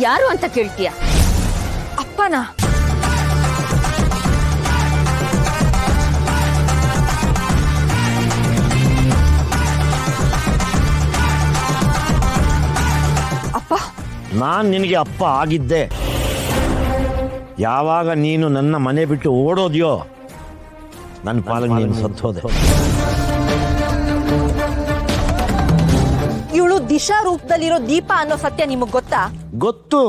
ಯಾರು ಅಂತ ಕೇಳ್ತೀಯ? ಅಪ್ಪನ ಅಪ್ಪ, ನಾನ್ ನಿನಗೆ ಅಪ್ಪ ಆಗಿದ್ದೆ. ಯಾವಾಗ ನೀನು ನನ್ನ ಮನೆ ಬಿಟ್ಟು ಓಡೋದ್ಯೋ ನನ್ನ ಪಾಲಿಗೆ ನೀನು ಸತ್ತೋದೆ. ಇವಳು ದಿಶಾ ರೂಪದಲ್ಲಿರೋ ದೀಪ ಅನ್ನೋ ಸತ್ಯ ನಿಮಗ್ ಗೊತ್ತಾ? ಗೊತ್ತು.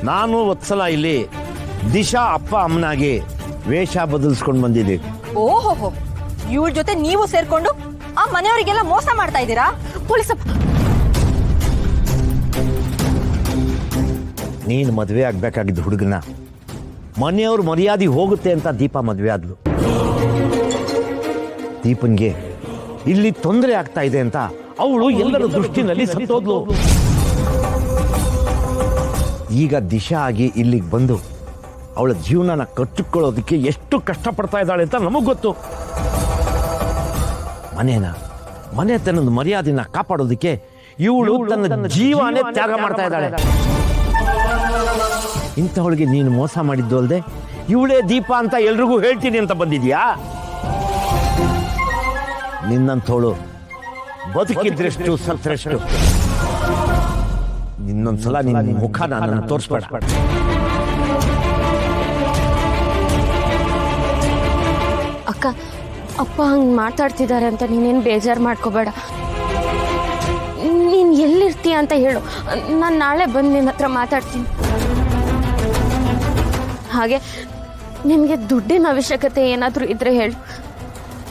ನಾನು ವತ್ಸಲ ಇಲ್ಲಿ ದಿಶಾ ಅಪ್ಪ ಅಮ್ಮನಾಗಿ ವೇಷ ಬದಲಿಸ್ಕೊಂಡು ಬಂದಿದ್ದೀವಿ. ಓಹೋ, ಇವಳ ಜೊತೆ ನೀವು ಸೇರ್ಕೊಂಡು ಆ ಮನೆಯವರಿಗೆಲ್ಲ ಮೋಸ ಮಾಡ್ತಾ ಇದ್ದೀರಾ? ಪೊಲೀಸಪ್ಪ, ನೀನು ಮದುವೆ ಆಗ್ಬೇಕಾಗಿದ್ದ ಹುಡುಗನ ಮನೆಯವ್ರ ಮರ್ಯಾದೆ ಹೋಗುತ್ತೆ ಅಂತ ದೀಪ ಮದುವೆ ಆದ್ಲು. ದೀಪನ್ಗೆ ಇಲ್ಲಿ ತೊಂದರೆ ಆಗ್ತಾ ಇದೆ ಅಂತ ಅವಳು ಎಲ್ಲರ ದೃಷ್ಟಿನಲ್ಲಿ ಸತ್ತೋದ್ಲು. ಈಗ ದಿಶಾ ಆಗಿ ಇಲ್ಲಿಗೆ ಬಂದು ಅವಳ ಜೀವನನ ಕಟ್ಟಿಕೊಳ್ಳೋದಕ್ಕೆ ಎಷ್ಟು ಕಷ್ಟಪಡ್ತಾ ಇದ್ದಾಳೆ ಅಂತ ನಮಗ್ ಗೊತ್ತು. ಮನೆತನದ ಮರ್ಯಾದೆನ ಕಾಪಾಡೋದಕ್ಕೆ ಇವಳು ತನ್ನ ಜೀವನೇ ತ್ಯಾಗ ಮಾಡ್ತಾ ಇದ್ದಾಳೆ. ಇಂಥವಳಿಗೆ ನೀನು ಮೋಸ ಮಾಡಿದ್ದು ಅಲ್ಲದೆ ಇವಳೇ ದೀಪ ಅಂತ ಎಲ್ರಿಗೂ ಹೇಳ್ತೀನಿ ಅಂತ ಬಂದಿದ್ಯಾ? ನಿನ್ನಂಥವಳು ಬದುಕಿದ್ರೆಷ್ಟು ಸತ್ತರೆಷ್ಟು. ಇನ್ನೊಂದ್ಸಲ ನಿನ್ನ ಮುಖ ನನ್ನ ತೋರಿಸ್ಬೇಡ. ಅಕ್ಕ, ಅಪ್ಪ ಹಂಗೆ ಮಾತಾಡ್ತಿದ್ದಾರೆ ಅಂತ ನೀನೇನು ಬೇಜಾರು ಮಾಡ್ಕೋಬೇಡ. ನೀನು ಎಲ್ಲಿರ್ತೀಯ ಅಂತ ಹೇಳು, ನಾನು ನಾಳೆ ಬಂದು ನಿನ್ನ ಹತ್ರ ಮಾತಾಡ್ತೀನಿ. ಹಾಗೆ ನಿನಗೆ ದುಡ್ಡಿನ ಅವಶ್ಯಕತೆ ಏನಾದರೂ ಇದ್ರೆ ಹೇಳು,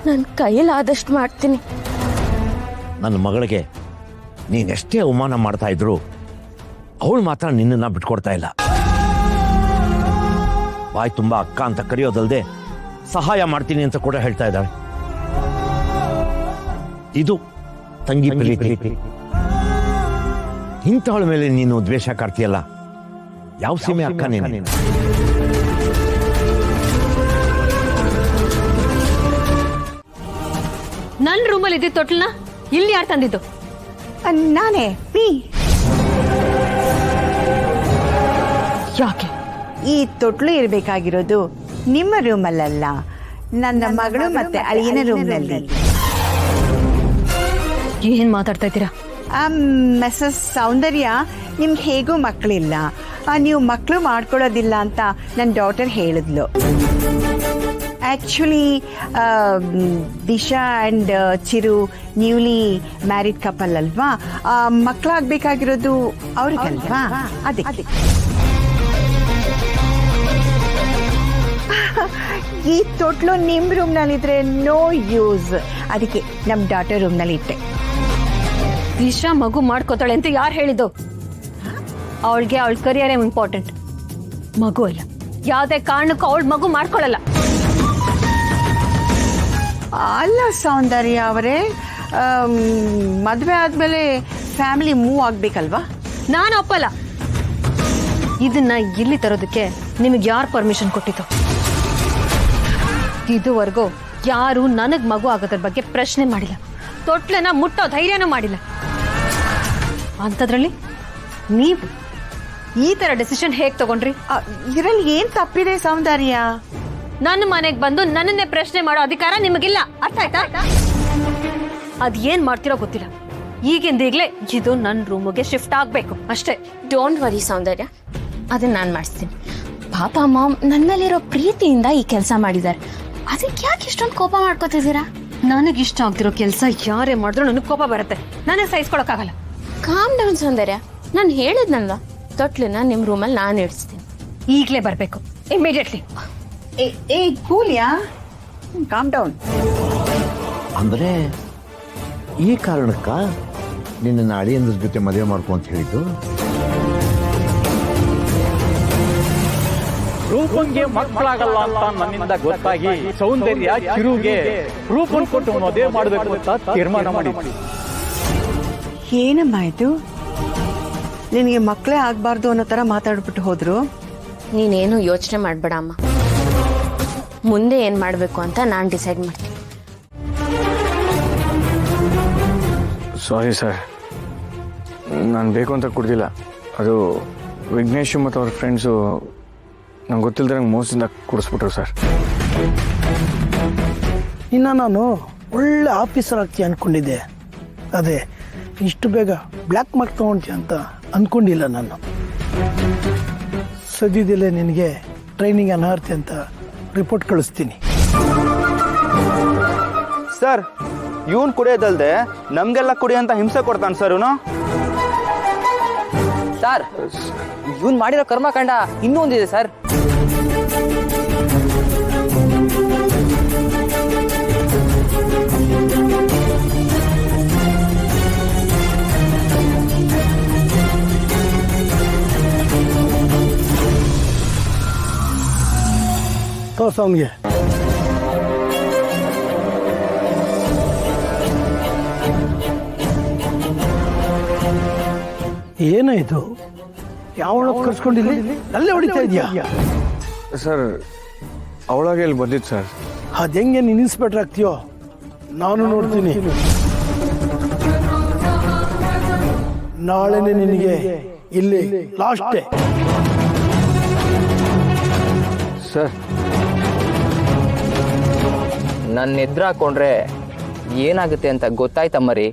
ನನ್ನ ಕೈಲಾದಷ್ಟು ಮಾಡ್ತೀನಿ. ನನ್ನ ಮಗಳಿಗೆ ನೀನೆಷ್ಟೇ ಅವಮಾನ ಮಾಡ್ತಾ ಇದ್ರು ಅವಳು ಮಾತ್ರ ನಿನ್ನನ್ನು ಬಿಟ್ಕೊಡ್ತಾ ಇಲ್ಲ. ಬಾಯ್ ತುಂಬ ಅಕ್ಕ ಅಂತ ಕರೆಯೋದಲ್ದೆ ಸಹಾಯ ಮಾಡ್ತೀನಿ ಅಂತ ಕೂಡ ಹೇಳ್ತಾ ಇದ್ದಾಳೆ. ಇದು ತಂಗಿ ಪ್ರೀತಿ. ಇಂಥವಳ ಮೇಲೆ ನೀನು ದ್ವೇಷ ಕಾಡ್ತೀಯಲ್ಲ, ಯಾವ ಸೀಮೆ ಅಕ್ಕ ನೀನು? ನನ್ನ ರೂಮಲ್ಲಿ ಇದ್ದಿದ್ದ ತೊಟ್ಲನ್ನ ಇಲ್ಲಿ ಯಾರು ತಂದಿದ್ದು? ನಾನೇ. ಯಾಕೆ? ಈ ತೊಟ್ಲು ಇರಬೇಕಾಗಿರೋದು ನಿಮ್ಮ ರೂಮಲ್ಲ, ನನ್ನ ಮಗಳು ಮತ್ತೆ ಅಳಿಯನ ರೂಮ್ನಲ್ಲಿ. ಏನ್ ಮಾತಾಡ್ತಾ ಇದ್ದೀರಾ? ಮಿಸಸ್ ಸೌಂದರ್ಯ, ನಿಮ್ಗೆ ಹೇಗೂ ಮಕ್ಕಳಿಲ್ಲ, ನೀವು ಮಕ್ಕಳು ಮಾಡ್ಕೊಳ್ಳೋದಿಲ್ಲ ಅಂತ ನನ್ನ ಡಾಟರ್ ಹೇಳಿದ್ಲು. Actually Disha and Chiru newly married couple ಅಲ್ವಾ, ಮಕ್ಕಳಾಗಬೇಕಾಗಿರೋದು ಅವ್ರಿಗಲ್ವಾ, ಅದಕ್ಕೆ. ಈ ತೊಟ್ಲು ನಿಮ್ಮ ರೂಮ್ನಲ್ಲಿದ್ರೆ ನೋ ಯೂಸ್, ಅದಕ್ಕೆ ನಮ್ಮ ಡಾಟರ್ ರೂಮ್ನಲ್ಲಿ ಇಟ್ಟೆ. ದಿಶಾ ಮಗು ಮಾಡ್ಕೋತಾಳೆ ಅಂತ ಯಾರು ಹೇಳಿದ್ದು? ಅವಳಿಗೆ ಅವಳ ಕರಿಯರೇ ಇಂಪಾರ್ಟೆಂಟ್, ಮಗು ಅಲ್ಲ. ಯಾವುದೇ ಕಾರಣಕ್ಕೂ ಅವಳ ಮಗು ಮಾಡ್ಕೊಳ್ಳಲ್ಲ. ಅಲ್ಲ ಸೌಂದರ್ಯ ಅವರೇ, ಮದುವೆ ಆದ್ಮೇಲೆ ಫ್ಯಾಮಿಲಿ ಮೂವ್ ಆಗ್ಬೇಕಲ್ವಾ? ನಾನು ಒಪ್ಪಲ್ಲ. ಇದನ್ನ ಇಲ್ಲಿ ತರೋದಕ್ಕೆ ನಿಮಗೆ ಯಾರು ಪರ್ಮಿಷನ್ ಕೊಟ್ಟಿತ್ತು? ಇದುವರೆಗೂ ಯಾರು ನನಗ್ ಮಗು ಆಗೋದ್ರ ಬಗ್ಗೆ ಪ್ರಶ್ನೆ ಮಾಡಿಲ್ಲ, ತೊಟ್ಲನ್ನ ಮುಟ್ಟೋ ಧೈರ್ಯನೂ ಮಾಡಿಲ್ಲ. ಅಂಥದ್ರಲ್ಲಿ ನೀವು ಈ ತರ ಡೆಸಿಷನ್ ಹೇಗೆ ತಗೊಂಡ್ರಿ? ಇದರಲ್ಲಿ ಏನ್ ತಪ್ಪಿದೆ ಸೌಂದರ್ಯ? ನನ್ನ ಮನೆಗೆ ಬಂದು ನನ್ನನ್ನೇ ಪ್ರಶ್ನೆ ಮಾಡೋ ಅಧಿಕಾರ ನಿಮಗಿಲ್ಲ, ಅರ್ಥ ಆಯ್ತಾ? ಅದ್ ಏನ್ ಮಾಡ್ತಿರೋ ಗೊತ್ತಿಲ್ಲ. ಈಗಿಂದೀಗ್ಲೇ ಇದು ನನ್ನ ರೂಮಿಗೆ ಶಿಫ್ಟ್ ಆಗ್ಬೇಕು ಅಷ್ಟೇ. ಡೋಂಟ್ ವರಿ ಸೌಂದರ್ಯ, ಅದನ್ನ ನಾನು ಮಾಡಿಸ್ತೀನಿ. ಪಾಪ ಮಾಮ್ ನನ್ನ ಮೇಲಿರೋ ಪ್ರೀತಿಯಿಂದ ಈ ಕೆಲಸ ಮಾಡಿದ್ದಾರೆ. ಅದಕ್ಕೆ ಯಾಕೆ ಇಷ್ಟೊಂದು ಕೋಪ ಮಾಡ್ಕೋತಿದ್ದೀರಾ? ನನಗಿಷ್ಟ ಆಗ್ತಿರೋ ಕೆಲಸ ಯಾರೇ ಮಾಡಿದ್ರು ನನಗೆ ಕೋಪ ಬರುತ್ತೆ, ನನಗೆ ಸಹಿಸ್ಕೊಳಕ್ಕಾಗಲ್ಲ. ಕಾಮ್ ಡೌನ್ ಸೌಂದರ್ಯ, ನಾನು ಹೇಳಿದ್ನಲ್ವ, ತೊಟ್ಲನ್ನ ನಿಮ್ಮ ರೂಮಲ್ಲಿ ನಾನು ಇಡಿಸ್ತೀನಿ. ಈಗಲೇ ಬರಬೇಕು, ಇಮಿಡಿಯೇಟ್ಲಿ. ಏ ಕೂಲಿಯಾ, ಕಾಮ್ ಡೌನ್. ಅಂದ್ರೆ ಈ ಕಾರಣಕ್ಕ ನಿನ್ನ ಅಳಿಯಂದ್ರ ಜೊತೆ ಮದುವೆ ಮಾಡ್ಕೊ ಅಂತ ಹೇಳಿದ್ದು? ರೂಪನ್ಗೆ ಮಕ್ಕಳಾಗಲ್ಲ ಅಂತ ನನ್ನಿಂದ ಗೊತ್ತಾಗಿ ಸೌಂದರ್ಯ ಚಿರುಗೆ ರೂಪನ್ ಕೊಟ್ಟು ಮದುವೆ ಮಾಡಬೇಕು ಅಂತ ತೀರ್ಮಾನ ಮಾಡಿ. ಏನಮ್ಮ ಇದು? ನಿನಗೆ ಮಕ್ಕಳೇ ಆಗ್ಬಾರ್ದು ಅನ್ನೋ ತರ ಮಾತಾಡ್ಬಿಟ್ಟು ಹೋದ್ರು. ನೀನೇನು ಯೋಚನೆ ಮಾಡಬೇಡ ಅಮ್ಮ, ಮುಂದೆ ಏನು ಮಾಡಬೇಕು ಅಂತ ನಾನು ಡಿಸೈಡ್ ಮಾಡ್ತೀನಿ. ಸಾರಿ ಸರ್, ನಾನು ಬೇಕು ಅಂತ ಕುಡ್ದಿಲ್ಲ. ಅದು ವಿಘ್ನೇಶ್ ಮತ್ತು ಅವ್ರ ಫ್ರೆಂಡ್ಸು ನಂಗೆ ಗೊತ್ತಿಲ್ಲದೆ ನಂಗೆ ಮೋಸದಿಂದ ಕುಡಿಸ್ಬಿಟ್ರು ಸರ್. ಇನ್ನು ನಾನು ಒಳ್ಳೆ ಆಫೀಸರ್ ಆಗ್ತೀಯ ಅಂದ್ಕೊಂಡಿದ್ದೆ. ಅದೇ ಇಷ್ಟು ಬೇಗ ಬ್ಲ್ಯಾಕ್ ಮಾರ್ಕ್ ತೊಗೊಳ್ತೀಯ ಅಂತ ಅಂದ್ಕೊಂಡಿಲ್ಲ ನಾನು. ಸದ್ಯದಲ್ಲೇ ನಿನಗೆ ಟ್ರೈನಿಂಗ್ ಅನರ್ಹತೆ ಅಂತ ರಿಪೋರ್ಟ್ ಕಳಿಸ್ತೀನಿ. ಸರ್, ಇವನ್ ಕುಡಿಯೋದಲ್ದೆ ನಮ್ಗೆಲ್ಲ ಕುಡಿಯೋಂತ ಹಿಂಸೆ ಕೊಡ್ತಾನೆ ಸರ್ ಇವನು. ಸರ್, ಇವನ್ ಮಾಡಿರೋ ಕರ್ಮಕಾಂಡ ಇನ್ನೂ ಒಂದಿದೆ ಸರ್. ತೋರ್ಸ ಅವನಿಗೆ. ಏನಾಯ್ತು? ಯಾವಳ ಕರ್ಸ್ಕೊಂಡಿಲ್ಲಿ ಅಲ್ಲೇ ಹೊಡಿತಾ ಇದೆಯಾ? ಸರ್, ಅವಳಾಗೆ ಇಲ್ಲಿ ಬಂದಿತ್ತು ಸರ್. ಅದು ಹೆಂಗೆ ನೀನು ಇನ್ಸ್ಪೆಕ್ಟರ್ ಆಗ್ತೀಯೋ ನಾನು ನೋಡ್ತೀನಿ. ನಾಳೆನೆ ನಿನಗೆ ಇಲ್ಲಿ ಲಾಸ್ಟ್ ಡೇ. ಸರ್, ನನ್ನ ಎದುರು ಹಾಕೊಂಡ್ರೆ ಏನಾಗುತ್ತೆ ಅಂತ ಗೊತ್ತಾಯ್ತಮ್ಮರಿ.